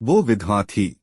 वो विधवा थी,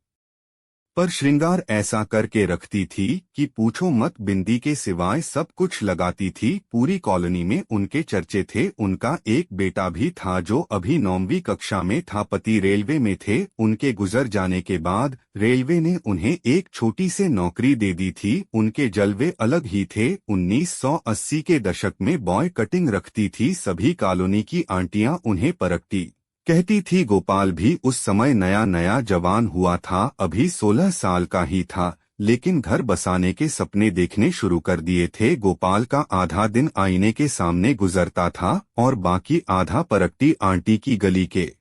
पर श्रृंगार ऐसा करके रखती थी कि पूछो मत। बिंदी के सिवाय सब कुछ लगाती थी। पूरी कॉलोनी में उनके चर्चे थे। उनका एक बेटा भी था जो अभी 9वीं कक्षा में था। पति रेलवे में थे। उनके गुजर जाने के बाद रेलवे ने उन्हें एक छोटी सी नौकरी दे दी थी। उनके जलवे अलग ही थे। 1980 के दशक में बॉय कटिंग रखती थी। सभी कॉलोनी की आंटियां उन्हें परखती कहती थी। गोपाल भी उस समय नया नया जवान हुआ था, अभी 16 साल का ही था, लेकिन घर बसाने के सपने देखने शुरू कर दिए थे। गोपाल का आधा दिन आईने के सामने गुजरता था और बाकी आधा परकटी आंटी की गली के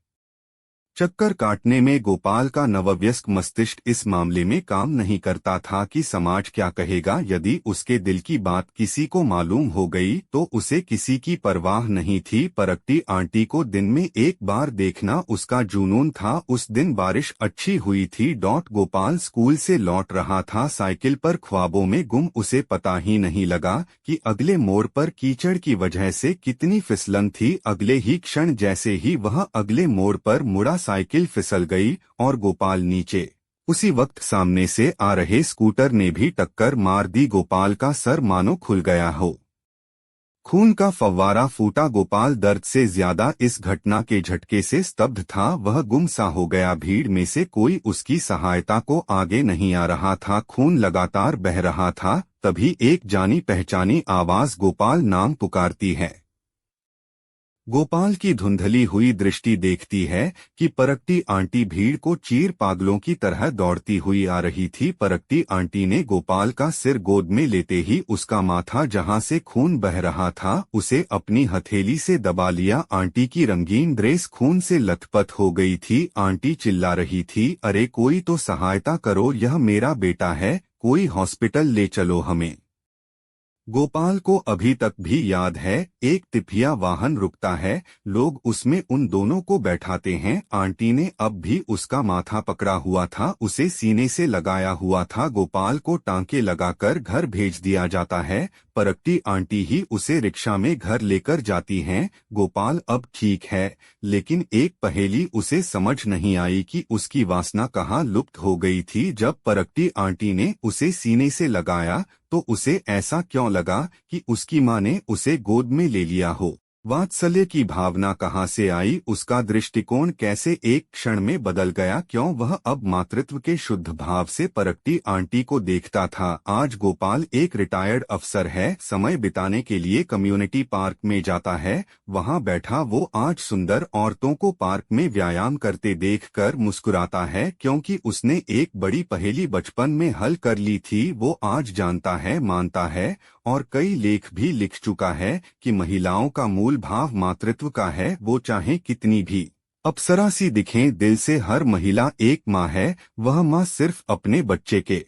चक्कर काटने में। गोपाल का नववयस्क मस्तिष्क इस मामले में काम नहीं करता था कि समाज क्या कहेगा। यदि उसके दिल की बात किसी को मालूम हो गई तो उसे किसी की परवाह नहीं थी। परकटी आंटी को दिन में एक बार देखना उसका जुनून था। उस दिन बारिश अच्छी हुई थी। गोपाल स्कूल से लौट रहा था साइकिल पर, ख्वाबों में गुम। उसे पता ही नहीं लगा कि अगले मोड़ पर कीचड़ की वजह से कितनी फिसलन थी। अगले ही क्षण जैसे ही वह अगले मोड़ पर मुड़ा, साइकिल फिसल गई और गोपाल नीचे। उसी वक्त सामने से आ रहे स्कूटर ने भी टक्कर मार दी। गोपाल का सर मानो खुल गया हो, खून का फव्वारा फूटा। गोपाल दर्द से ज्यादा इस घटना के झटके से स्तब्ध था। वह गुमसा हो गया। भीड़ में से कोई उसकी सहायता को आगे नहीं आ रहा था। खून लगातार बह रहा था। तभी एक जानी पहचानी आवाज गोपाल नाम पुकारती है। गोपाल की धुंधली हुई दृष्टि देखती है कि परकटी आंटी भीड़ को चीर पागलों की तरह दौड़ती हुई आ रही थी। परकटी आंटी ने गोपाल का सिर गोद में लेते ही उसका माथा, जहां से खून बह रहा था, उसे अपनी हथेली से दबा लिया। आंटी की रंगीन ड्रेस खून से लथपथ हो गई थी। आंटी चिल्ला रही थी, अरे कोई तो सहायता करो, यह मेरा बेटा है, कोई हॉस्पिटल ले चलो हमें। गोपाल को अभी तक भी याद है, एक तिफिया वाहन रुकता है, लोग उसमें उन दोनों को बैठाते हैं। आंटी ने अब भी उसका माथा पकड़ा हुआ था, उसे सीने से लगाया हुआ था। गोपाल को टांके लगाकर घर भेज दिया जाता है। परकटी आंटी ही उसे रिक्शा में घर लेकर जाती हैं। गोपाल अब ठीक है, लेकिन एक पहेली उसे समझ नहीं आई कि उसकी वासना कहाँ लुप्त हो गई थी। जब परकटी आंटी ने उसे सीने से लगाया तो उसे ऐसा क्यों लगा कि उसकी माँ ने उसे गोद में ले लिया हो। वात्सल्य की भावना कहाँ से आई, उसका दृष्टिकोण कैसे एक क्षण में बदल गया। क्यों वह अब मातृत्व के शुद्ध भाव से परकटी आंटी को देखता था। आज गोपाल एक रिटायर्ड अफसर है, समय बिताने के लिए कम्युनिटी पार्क में जाता है। वहाँ बैठा वो आज सुंदर औरतों को पार्क में व्यायाम करते देखकर मुस्कुराता है, क्योंकि उसने एक बड़ी पहेली बचपन में हल कर ली थी। वो आज जानता है, मानता है और कई लेख भी लिख चुका है कि महिलाओं का मूल भाव मातृत्व का है। वो चाहे कितनी भी अप्सरा सी दिखें, दिल से हर महिला एक माँ है। वह माँ सिर्फ अपने बच्चे के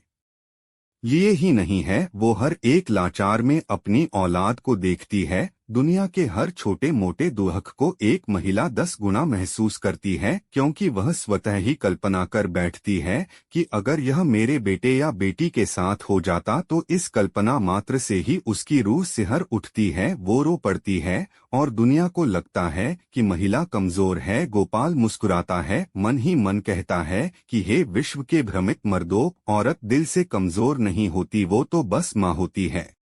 लिए ही नहीं है, वो हर एक लाचार में अपनी औलाद को देखती है। दुनिया के हर छोटे मोटे दुख को एक महिला 10 गुना महसूस करती है, क्योंकि वह स्वतः ही कल्पना कर बैठती है कि अगर यह मेरे बेटे या बेटी के साथ हो जाता तो इस कल्पना मात्र से ही उसकी रूह सिहर उठती है, वो रो पड़ती है और दुनिया को लगता है कि महिला कमजोर है। गोपाल मुस्कुराता है, मन ही मन कहता है कि हे विश्व के भ्रमित मर्दों, औरत दिल से कमजोर नहीं होती, वो तो बस माँ होती है।